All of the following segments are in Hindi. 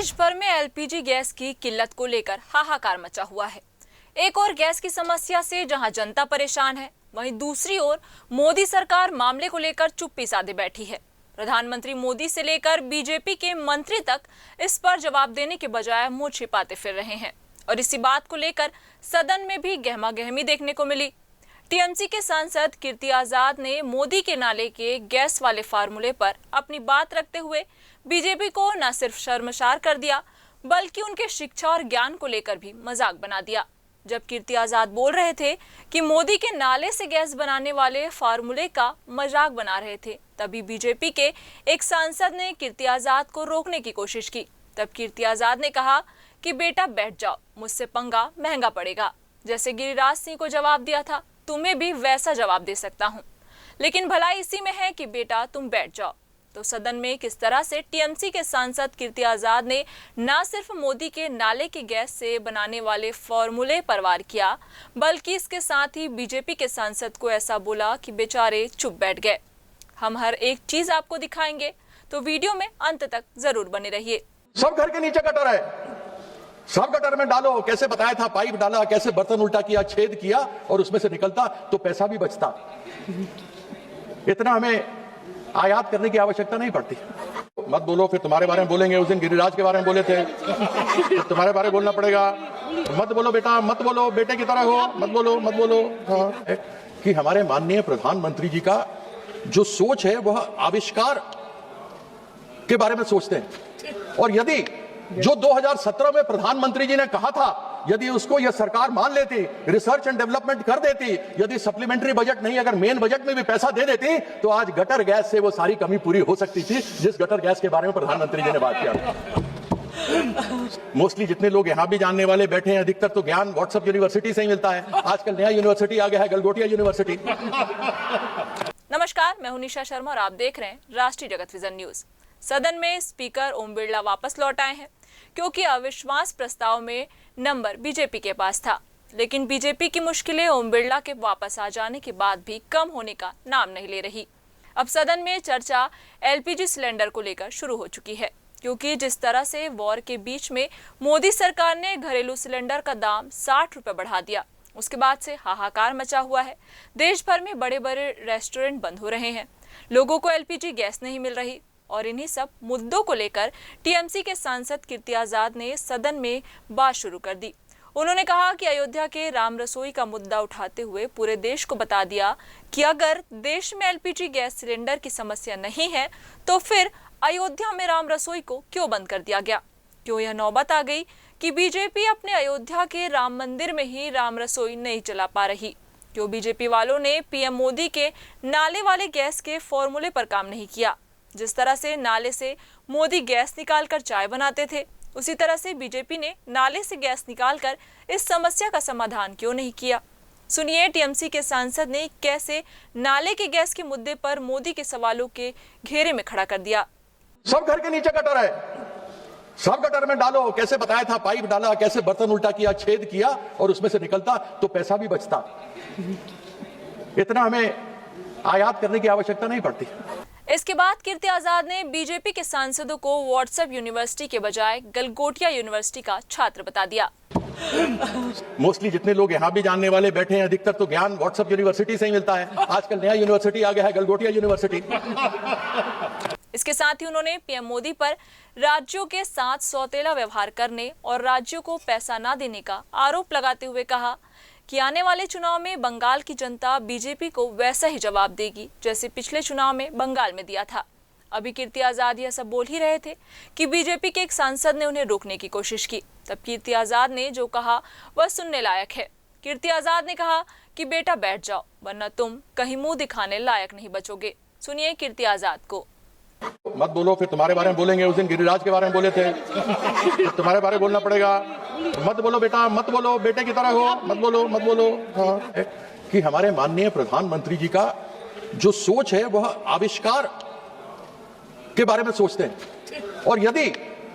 देश भर में एलपीजी गैस की किल्लत को लेकर हाहाकार मचा हुआ है। एक और गैस की समस्या से जहां जनता परेशान है, वहीं दूसरी ओर मोदी सरकार मामले को लेकर चुप्पी साधे बैठी है। प्रधानमंत्री मोदी से लेकर बीजेपी के मंत्री तक इस पर जवाब देने के बजाय मुंह छिपाते फिर रहे हैं और इसी बात को लेकर सदन में भी गहमागहमी देखने को मिली। टीएमसी के सांसद कीर्ति आजाद ने मोदी के नाले के गैस वाले फार्मूले पर अपनी बात रखते हुए बीजेपी को न सिर्फ शर्मसार कर दिया, बल्कि उनके शिक्षा और ज्ञान को लेकर भी मजाक बना दिया। जब कीर्ति आजाद बोल रहे थे कि मोदी के नाले से गैस बनाने वाले फार्मूले का मजाक बना रहे थे, तभी बीजेपी के एक सांसद ने कीर्ति आजाद को रोकने की कोशिश की। तब कीर्ति आजाद ने कहा कि बेटा बैठ जाओ, मुझसे पंगा महंगा पड़ेगा। जैसे गिरिराज सिंह को जवाब दिया था, तुम्हें भी वैसा जवाब दे सकता हूं, लेकिन भलाई इसी में है कि बेटा तुम बैठ जाओ। तो सदन में किस तरह से टीएमसी के सांसद कीर्ति आजाद ने न सिर्फ मोदी के नाले के गैस से बनाने वाले फॉर्मूले पर वार किया, बल्कि इसके साथ ही बीजेपी के सांसद को ऐसा बोला कि बेचारे चुप बैठ गए। हम हर एक चीज आपको दिखाएंगे, तो वीडियो में अंत तक जरूर बने रहिए। सब घर के नीचे गटर है, सब गटर में डालो। कैसे बताया था, पाइप डाला, कैसे बर्तन उल्टा किया, छेद किया और उसमें से निकलता तो पैसा भी बचता। इतना हमें आयात करने की आवश्यकता नहीं पड़ती। मत बोलो, फिर तुम्हारे बारे में बोलेंगे। उस दिन गिरिराज के बारे में बोले थे, तुम्हारे बारे में बोलना पड़ेगा। मत बोलो बेटा, मत बोलो, बेटे की तरह हो, मत बोलो, मत बोलो। हाँ, कि हमारे माननीय प्रधानमंत्री जी का जो सोच है वह आविष्कार के बारे में सोचते हैं, और यदि जो 2017 में प्रधानमंत्री जी ने कहा था, यदि उसको यह सरकार मान लेती, रिसर्च एंड डेवलपमेंट कर देती, यदि सप्लीमेंट्री बजट नहीं अगर मेन बजट में भी पैसा दे देती, तो आज गटर गैस से वो सारी कमी पूरी हो सकती थी जिस गटर गैस के बारे में प्रधानमंत्री जी ने बात किया। मोस्टली जितने लोग यहां भी जानने वाले बैठे हैं, अधिकतर तो ज्ञान व्हाट्सएप यूनिवर्सिटी से ही मिलता है। आजकल नया यूनिवर्सिटी आ गया है, गलगोटिया यूनिवर्सिटी। नमस्कार, मैं हूं निशा शर्मा और आप देख रहे हैं राष्ट्रीय जगत विजन न्यूज। सदन में स्पीकर ओम बिरला वापस लौट आए हैं, क्योंकि अविश्वास प्रस्ताव में नंबर बीजेपी के पास था। लेकिन बीजेपी की मुश्किलें ओम बिरला के वापस आ जाने के बाद भी कम होने का नाम नहीं ले रही। अब सदन में चर्चा एलपीजी सिलेंडर को लेकर शुरू हो चुकी है, क्योंकि जिस तरह से वॉर के बीच में मोदी सरकार ने घरेलू सिलेंडर का दाम 60 रुपए बढ़ा दिया, उसके बाद से हाहाकार मचा हुआ है। देश भर में बड़े बड़े रेस्टोरेंट बंद हो रहे हैं, लोगों को एलपीजी गैस नहीं मिल रही, और इन्हीं सब मुद्दों को लेकर टीएमसी के सांसद कीर्ति आजाद ने सदन में बात शुरू कर दी। उन्होंने कहा कि अयोध्या के राम रसोई का मुद्दा उठाते हुए पूरे देश को बता दिया कि अगर देश में एलपीजी गैस सिलेंडर की समस्या नहीं है, तो फिर अयोध्या में राम रसोई को क्यों बंद कर दिया गया। क्यों यह नौबत आ गई कि बीजेपी अपने अयोध्या के राम मंदिर में ही राम रसोई नहीं चला पा रही। क्यों बीजेपी वालों ने पीएम मोदी के नाले वाले गैस के फॉर्मूले पर काम नहीं किया। जिस तरह से नाले से मोदी गैस निकालकर चाय बनाते थे, उसी तरह से बीजेपी ने नाले से गैस निकालकर इस समस्या का समाधान क्यों नहीं किया। सुनिए टीएमसी के सांसद ने कैसे नाले के गैस के मुद्दे पर मोदी के सवालों के घेरे में खड़ा कर दिया। सब घर के नीचे गटर है, सब गटर में डालो। कैसे बताया था, पाइप डाला, कैसे बर्तन उल्टा किया, छेद किया और उसमें से निकलता तो पैसा भी बचता। इतना हमें आयात करने की आवश्यकता नहीं पड़ती। इसके बाद कीर्ति आजाद ने बीजेपी के सांसदों को व्हाट्सएप यूनिवर्सिटी के बजाय गलगोटिया यूनिवर्सिटी का छात्र बता दिया। मोस्टली जितने लोग यहां भी जानने वाले बैठे हैं, अधिकतर तो ज्ञान व्हाट्सएप यूनिवर्सिटी से ही मिलता है। आजकल नया यूनिवर्सिटी आ गया है, गलगोटिया यूनिवर्सिटी। इसके साथ ही उन्होंने पीएम मोदी पर राज्यों के साथ सौतेला व्यवहार करने और राज्यों को पैसा न देने का आरोप लगाते हुए कहा कि आने वाले चुनाव में बंगाल की जनता बीजेपी को वैसा ही जवाब देगी जैसे पिछले चुनाव में बंगाल में दिया था। अभी कीर्ति आजाद यह सब बोल ही रहे थे कि बीजेपी के एक सांसद ने उन्हें रोकने की कोशिश की। तब कीर्ति आजाद ने जो कहा वह सुनने लायक है। कीर्ति आजाद ने कहा कि बेटा बैठ जाओ, वरना तुम कहीं मुंह दिखाने लायक नहीं बचोगे। सुनिए कीर्ति आजाद को। मत बोलो, फिर तुम्हारे बारे में बोलेंगे। उस दिन गिरिराज के बारे में बोले थे, तुम्हारे बारे में बोलना पड़ेगा। मत बोलो बेटा, मत बोलो, बेटे की तरह हो, मत बोलो, मत बोलो। हाँ, कि हमारे माननीय प्रधानमंत्री जी का जो सोच है वह आविष्कार के बारे में सोचते हैं, और यदि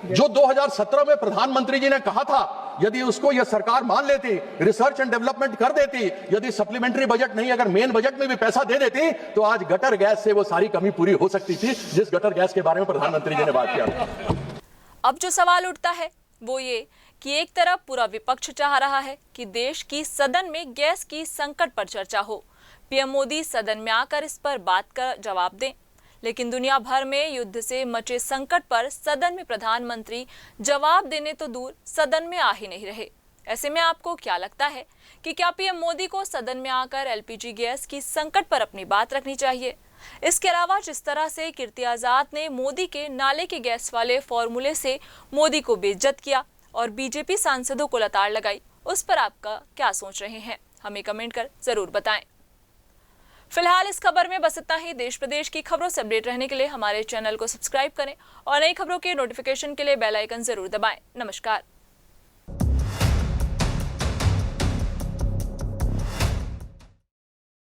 जो 2017 में प्रधानमंत्री जी ने कहा था, यदि उसको यह सरकार मान लेती, रिसर्च एंड डेवलपमेंट कर देती, यदि सप्लीमेंट्री बजट नहीं अगर मेन बजट में भी पैसा दे देती, तो आज गटर गैस से वो सारी कमी पूरी हो सकती थी जिस गटर गैस के बारे में प्रधानमंत्री जी ने बात किया। अब जो सवाल उठता है वो ये कि एक तरफ पूरा विपक्ष चाह रहा है कि देश की सदन में गैस की संकट पर चर्चा हो, पीएम मोदी सदन में आकर इस पर बात का जवाब दें, लेकिन दुनिया भर में युद्ध से मचे संकट पर सदन में प्रधानमंत्री जवाब देने तो दूर सदन में आ ही नहीं रहे। ऐसे में आपको क्या लगता है कि क्या पीएम मोदी को सदन में आकर एलपीजी गैस की संकट पर अपनी बात रखनी चाहिए? इसके अलावा जिस तरह से कीर्ति आजाद ने मोदी के नाले के गैस वाले फॉर्मूले से मोदी को बेइज्जत किया और बीजेपी सांसदों को लताड़ लगाई, उस पर आपका क्या सोच रहे हैं? हमें कमेंट कर जरूर बताएं। फिलहाल इस खबर में बस इतना ही। देश प्रदेश की खबरों से अपडेट रहने के लिए हमारे चैनल को सब्सक्राइब करें और नई खबरों के नोटिफिकेशन के लिए बेल आइकन जरूर दबाएं। नमस्कार।